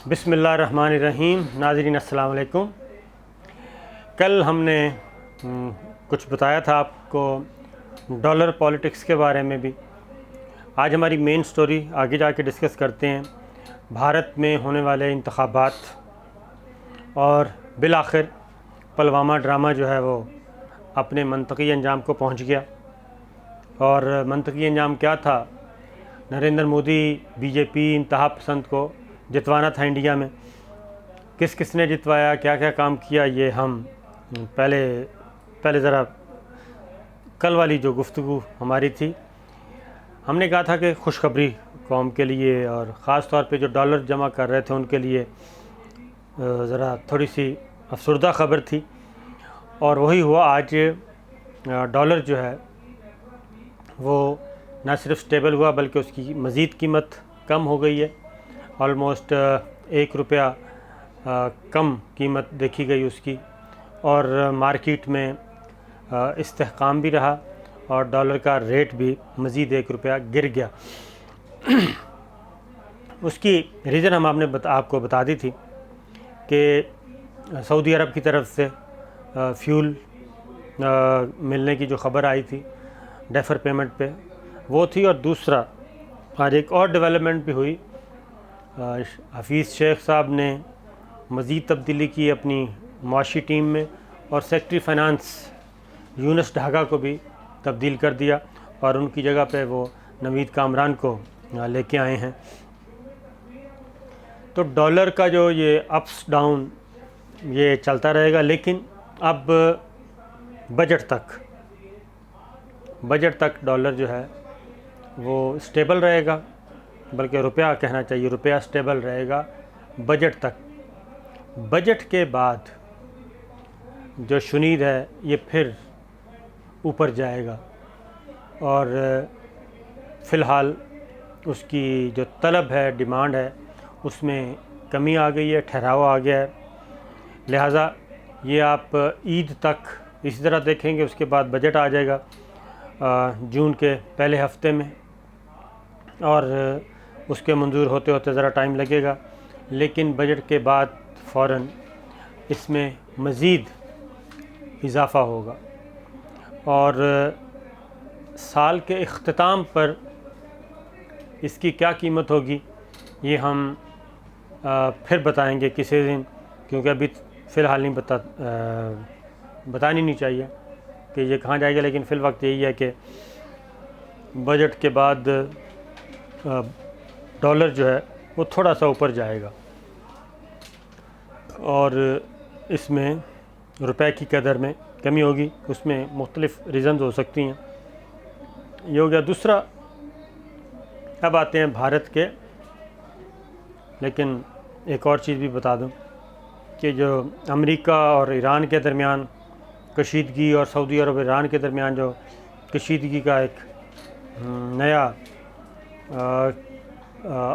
بسم اللہ الرحمن الرحیم۔ ناظرین السلام علیکم۔ کل ہم نے کچھ بتایا تھا آپ کو ڈالر پالیٹکس کے بارے میں بھی۔ آج ہماری مین سٹوری آگے جا کے ڈسکس کرتے ہیں بھارت میں ہونے والے انتخابات، اور بالآخر پلوامہ ڈرامہ جو ہے وہ اپنے منطقی انجام کو پہنچ گیا۔ اور منطقی انجام کیا تھا؟ نریندر مودی بی جے پی انتہا پسند کو جتوانا تھا انڈیا میں۔ کس کس نے جتوایا، کیا کیا کام کیا، یہ ہم پہلے ذرا کل والی جو گفتگو ہماری تھی، ہم نے کہا تھا کہ خوشخبری قوم کے لیے اور خاص طور پہ جو ڈالر جمع کر رہے تھے ان کے لیے ذرا تھوڑی سی افسردہ خبر تھی، اور وہی ہوا۔ آج ڈالر جو ہے وہ نہ صرف سٹیبل ہوا بلکہ اس کی مزید قیمت کم ہو گئی ہے۔ آلموسٹ 1 روپیہ کم قیمت دیکھی گئی اس کی، اور مارکیٹ میں استحکام بھی رہا، اور ڈالر کا ریٹ بھی مزید 1 روپیہ گر گیا۔ اس کی ریزن ہم آپ کو بتا دی تھی کہ سعودی عرب کی طرف سے فیول ملنے کی جو خبر آئی تھی ڈیفر پیمنٹ پہ، وہ تھی۔ اور دوسرا آج ایک اور ڈیولپمنٹ بھی ہوئی۔ حفیظ شیخ صاحب نے مزید تبدیلی کی اپنی معاشی ٹیم میں، اور سیکٹری فائنانس یونس ڈھاگا کو بھی تبدیل کر دیا، اور ان کی جگہ پہ وہ نوید کامران کو لے کے آئے ہیں۔ تو ڈالر کا جو یہ اپس ڈاؤن یہ چلتا رہے گا، لیکن اب بجٹ تک ڈالر جو ہے وہ سٹیبل رہے گا، بلکہ روپیہ کہنا چاہیے، روپیہ سٹیبل رہے گا بجٹ تک۔ بجٹ کے بعد جو شنید ہے یہ پھر اوپر جائے گا، اور فی الحال اس کی جو طلب ہے، ڈیمانڈ ہے، اس میں کمی آ گئی ہے، ٹھہراؤ آ گیا ہے۔ لہٰذا یہ آپ عید تک اسی طرح دیکھیں گے۔ اس کے بعد بجٹ آ جائے گا جون کے پہلے ہفتے میں، اور اس کے منظور ہوتے ہوتے ذرا ٹائم لگے گا، لیکن بجٹ کے بعد فوراً اس میں مزید اضافہ ہوگا۔ اور سال کے اختتام پر اس کی کیا قیمت ہوگی یہ ہم پھر بتائیں گے کسی دن، کیونکہ ابھی فی الحال بتانی نہیں چاہیے کہ یہ کہاں جائے گا، لیکن فی الوقت یہی ہے کہ بجٹ کے بعد ڈالر جو ہے وہ تھوڑا سا اوپر جائے گا، اور اس میں روپے کی قدر میں کمی ہوگی۔ اس میں مختلف ریزنز ہو سکتی ہیں، یہ ہو گیا۔ دوسرا، اب آتے ہیں بھارت کے، لیکن ایک اور چیز بھی بتا دوں کہ جو امریکہ اور ایران کے درمیان کشیدگی، اور سعودی عرب اور ایران کے درمیان جو کشیدگی کا ایک نیا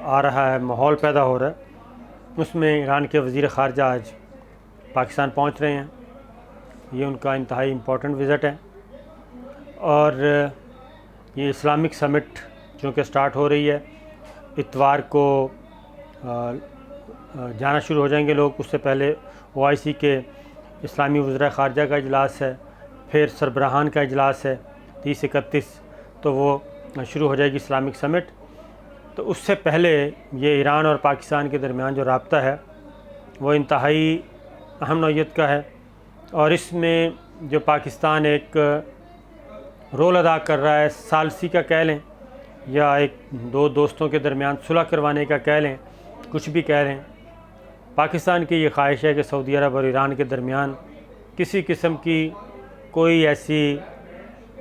آ رہا ہے، ماحول پیدا ہو رہا ہے، اس میں ایران کے وزیر خارجہ آج پاکستان پہنچ رہے ہیں۔ یہ ان کا انتہائی امپورٹنٹ وزٹ ہے، اور یہ اسلامک سمٹ چونکہ سٹارٹ ہو رہی ہے، اتوار کو جانا شروع ہو جائیں گے لوگ۔ اس سے پہلے OIC کے اسلامی وزراء خارجہ کا اجلاس ہے، پھر سربراہان کا اجلاس ہے 30-31، تو وہ شروع ہو جائے گی اسلامک سمٹ۔ تو اس سے پہلے یہ ایران اور پاکستان کے درمیان جو رابطہ ہے وہ انتہائی اہم نوعیت کا ہے، اور اس میں جو پاکستان ایک رول ادا کر رہا ہے، ثالثی کا کہہ لیں، یا ایک دو دوستوں کے درمیان صلح کروانے کا کہہ لیں، کچھ بھی کہہ لیں، پاکستان کی یہ خواہش ہے کہ سعودی عرب اور ایران کے درمیان کسی قسم کی کوئی ایسی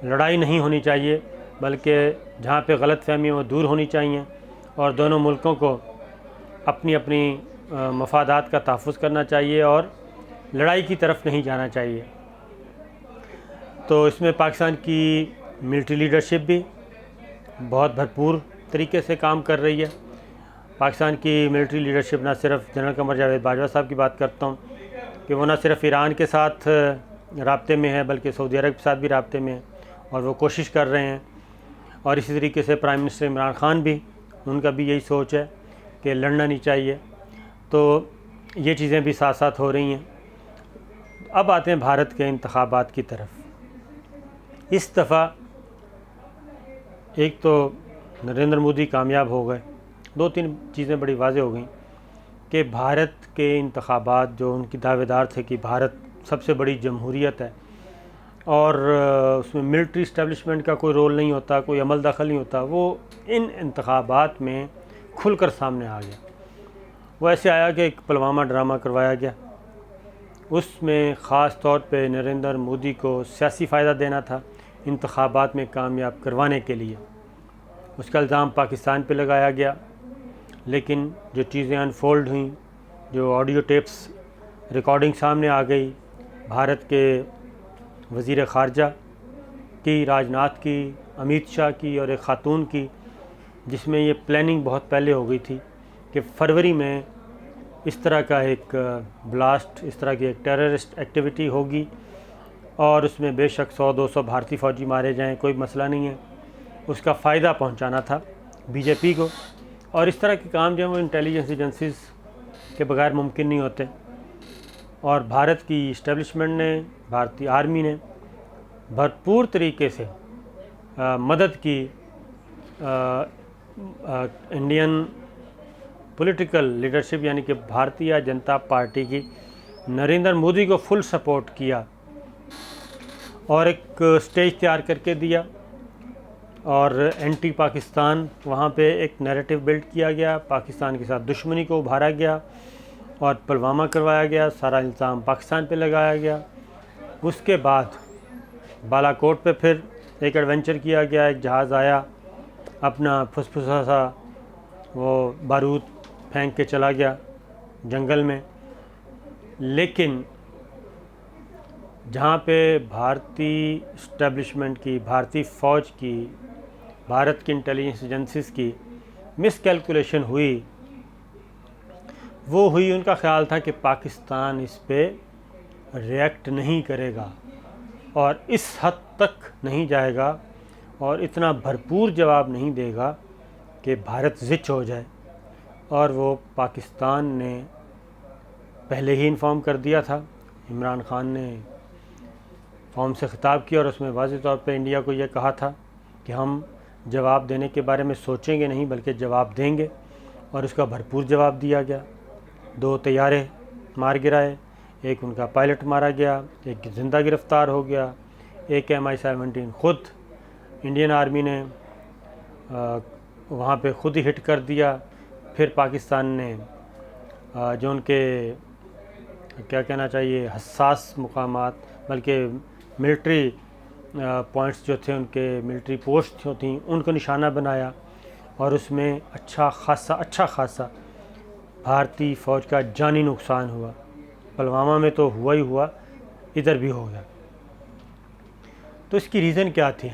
لڑائی نہیں ہونی چاہیے، بلکہ جہاں پہ غلط فہمی وہ دور ہونی چاہیے، اور دونوں ملکوں کو اپنی اپنی مفادات کا تحفظ کرنا چاہیے، اور لڑائی کی طرف نہیں جانا چاہیے۔ تو اس میں پاکستان کی ملٹری لیڈرشپ بھی بہت بھرپور طریقے سے کام کر رہی ہے۔ پاکستان کی ملٹری لیڈرشپ نہ صرف جنرل قمر جاوید باجوہ صاحب کی بات کرتا ہوں کہ وہ نہ صرف ایران کے ساتھ رابطے میں ہے بلکہ سعودی عرب کے ساتھ بھی رابطے میں ہے، اور وہ کوشش کر رہے ہیں۔ اور اسی طریقے سے پرائم منسٹر عمران خان بھی، ان کا بھی یہی سوچ ہے کہ لڑنا نہیں چاہیے۔ تو یہ چیزیں بھی ساتھ ساتھ ہو رہی ہیں۔ اب آتے ہیں بھارت کے انتخابات کی طرف۔ اس دفعہ ایک تو نریندر مودی کامیاب ہو گئے، دو تین چیزیں بڑی واضح ہو گئیں کہ بھارت کے انتخابات جو ان کی دعوے دار تھے کہ بھارت سب سے بڑی جمہوریت ہے اور اس میں ملٹری اسٹیبلشمنٹ کا کوئی رول نہیں ہوتا، کوئی عمل دخل نہیں ہوتا، وہ ان انتخابات میں کھل کر سامنے آ گیا۔ وہ ایسے آیا کہ ایک پلوامہ ڈرامہ کروایا گیا، اس میں خاص طور پہ نریندر مودی کو سیاسی فائدہ دینا تھا انتخابات میں کامیاب کروانے کے لیے۔ اس کا الزام پاکستان پہ لگایا گیا، لیکن جو چیزیں انفولڈ ہوئیں، جو آڈیو ٹیپس ریکارڈنگ سامنے آ گئی بھارت کے وزیر خارجہ کی، راجناتھ کی، امیت شاہ کی اور ایک خاتون کی، جس میں یہ پلاننگ بہت پہلے ہو گئی تھی کہ فروری میں اس طرح کا ایک بلاسٹ، اس طرح کی ایک ٹیررسٹ ایکٹیویٹی ہوگی اور اس میں بے شک 100-200 بھارتی فوجی مارے جائیں، کوئی مسئلہ نہیں ہے، اس کا فائدہ پہنچانا تھا بی جے پی کو۔ اور اس طرح کے کام جو ہیں وہ انٹیلیجنس ایجنسیز کے بغیر ممکن نہیں ہوتے، اور بھارت کی اسٹیبلشمنٹ نے، بھارتی آرمی نے بھرپور طریقے سے مدد کی انڈین پولیٹیکل لیڈرشپ یعنی کہ بھارتیہ جنتا پارٹی کی، نریندر مودی کو فل سپورٹ کیا اور ایک سٹیج تیار کر کے دیا، اور اینٹی پاکستان وہاں پہ ایک نیریٹو بلڈ کیا گیا، پاکستان کے ساتھ دشمنی کو ابھارا گیا اور پلوامہ کروایا گیا، سارا الزام پاکستان پہ لگایا گیا۔ اس کے بعد بالا کوٹ پہ پھر ایک ایڈونچر کیا گیا، ایک جہاز آیا، اپنا پھسپھسا سا وہ بارود پھینک کے چلا گیا جنگل میں، لیکن جہاں پہ بھارتی اسٹیبلشمنٹ کی، بھارتی فوج کی، بھارت کی انٹیلیجنس ایجنسیز کی مس کیلکولیشن ہوئی، وہ ہوئی ان کا خیال تھا کہ پاکستان اس پہ ریئیکٹ نہیں کرے گا اور اس حد تک نہیں جائے گا اور اتنا بھرپور جواب نہیں دے گا کہ بھارت زچ ہو جائے، اور وہ پاکستان نے پہلے ہی انفارم کر دیا تھا۔ عمران خان نے فارم سے خطاب کیا اور اس میں واضح طور پہ انڈیا کو یہ کہا تھا کہ ہم جواب دینے کے بارے میں سوچیں گے نہیں بلکہ جواب دیں گے، اور اس کا بھرپور جواب دیا گیا۔ 2 طیارے مار گرائے، ایک ان کا پائلٹ مارا گیا، ایک زندہ گرفتار ہو گیا، ایک MI-17 خود انڈین آرمی نے وہاں پہ خود ہی ہٹ کر دیا۔ پھر پاکستان نے جو ان کے کیا کہنا چاہیے حساس مقامات بلکہ ملٹری پوائنٹس جو تھے، ان کے ملٹری پوسٹ جو تھیں، ان کو نشانہ بنایا، اور اس میں اچھا خاصا بھارتی فوج کا جانی نقصان ہوا۔ پلوامہ میں تو ہوا ہی ہوا، ادھر بھی ہو گیا۔ تو اس کی ریزن کیا تھی؟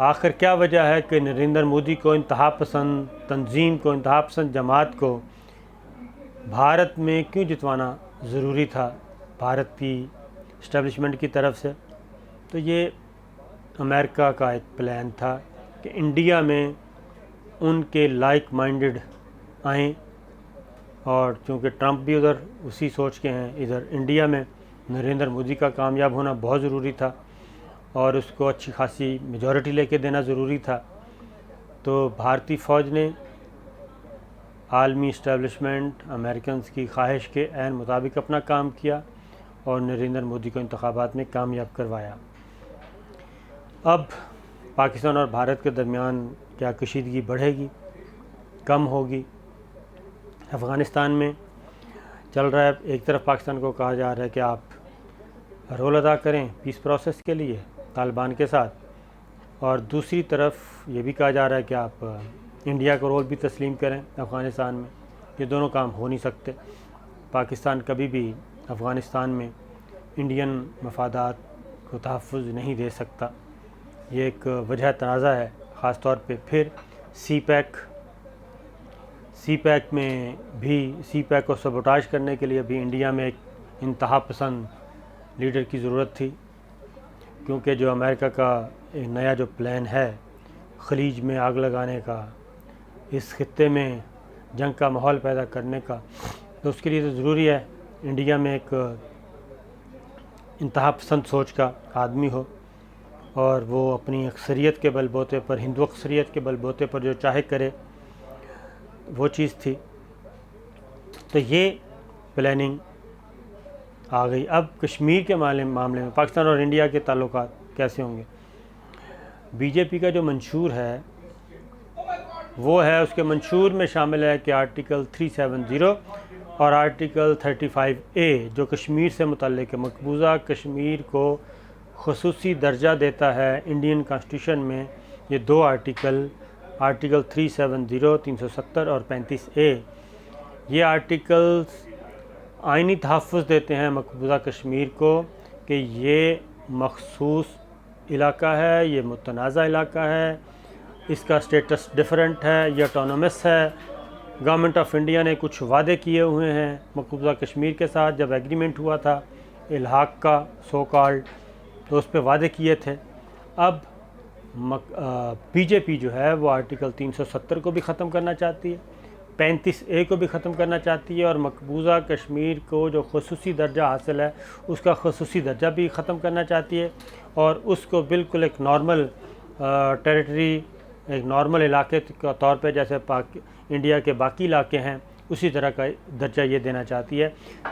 آخر کیا وجہ ہے کہ نریندر مودی کو، انتہا پسند تنظیم کو، انتہا پسند جماعت کو بھارت میں کیوں جتوانا ضروری تھا بھارت کی اسٹیبلشمنٹ کی طرف سے؟ تو یہ امریکہ کا ایک پلان تھا کہ انڈیا میں ان کے لائک مائنڈڈ آئیں، اور چونکہ ٹرمپ بھی ادھر اسی سوچ کے ہیں، ادھر انڈیا میں نریندر مودی کا کامیاب ہونا بہت ضروری تھا اور اس کو اچھی خاصی میجورٹی لے کے دینا ضروری تھا۔ تو بھارتی فوج نے عالمی اسٹیبلشمنٹ، امریکنز کی خواہش کے عین مطابق اپنا کام کیا اور نریندر مودی کو انتخابات میں کامیاب کروایا۔ اب پاکستان اور بھارت کے درمیان کیا کشیدگی بڑھے گی، کم ہوگی؟ افغانستان میں چل رہا ہے، ایک طرف پاکستان کو کہا جا رہا ہے کہ آپ رول ادا کریں پیس پروسیس کے لیے طالبان کے ساتھ، اور دوسری طرف یہ بھی کہا جا رہا ہے کہ آپ انڈیا کو رول بھی تسلیم کریں افغانستان میں۔ یہ دونوں کام ہو نہیں سکتے۔ پاکستان کبھی بھی افغانستان میں انڈین مفادات کو تحفظ نہیں دے سکتا۔ یہ ایک وجہ تنازع ہے، خاص طور پہ پھر سی پیک میں بھی، سی پیک کو سبوٹاج کرنے کے لیے بھی انڈیا میں ایک انتہا پسند لیڈر کی ضرورت تھی، کیونکہ جو امریکہ کا ایک نیا جو پلان ہے خلیج میں آگ لگانے کا، اس خطے میں جنگ کا ماحول پیدا کرنے کا، تو اس کے لیے تو ضروری ہے انڈیا میں ایک انتہا پسند سوچ کا آدمی ہو، اور وہ اپنی اکثریت کے بل بوتے پر، ہندو اکثریت کے بل بوتے پر جو چاہے کرے، وہ چیز تھی۔ تو یہ پلاننگ آ گئی۔ اب کشمیر کے معاملے میں پاکستان اور انڈیا کے تعلقات کیسے ہوں گے؟ بی جے پی کا جو منشور ہے وہ ہے، اس کے منشور میں شامل ہے کہ آرٹیکل 370 اور آرٹیکل 35A جو کشمیر سے متعلق ہے، مقبوضہ کشمیر کو خصوصی درجہ دیتا ہے انڈین کانسٹیٹیوشن میں۔ یہ دو آرٹیکل 370 370 اور 35A، یہ آرٹیکلز آئینی تحفظ دیتے ہیں مقبوضہ کشمیر کو کہ یہ مخصوص علاقہ ہے، یہ متنازع علاقہ ہے، اس کا سٹیٹس ڈیفرنٹ ہے، یہ آٹونومس ہے۔ گورنمنٹ آف انڈیا نے کچھ وعدے کیے ہوئے ہیں مقبوضہ کشمیر کے ساتھ، جب ایگریمنٹ ہوا تھا الحاق کا سو کالڈ، تو اس پہ وعدے کیے تھے۔ اب بی جے پی جو ہے وہ آرٹیکل 370 کو بھی ختم کرنا چاہتی ہے، 35A کو بھی ختم کرنا چاہتی ہے، اور مقبوضہ کشمیر کو جو خصوصی درجہ حاصل ہے اس کا خصوصی درجہ بھی ختم کرنا چاہتی ہے، اور اس کو بالکل ایک نارمل ٹیریٹری، ایک نارمل علاقے کے طور پہ جیسے انڈیا کے باقی علاقے ہیں اسی طرح کا درجہ یہ دینا چاہتی ہے،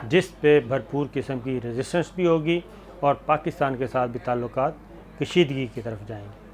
جس پہ بھرپور قسم کی ریزسٹنس بھی ہوگی اور پاکستان کے ساتھ بھی تعلقات کشیدگی کی طرف جائیں گے۔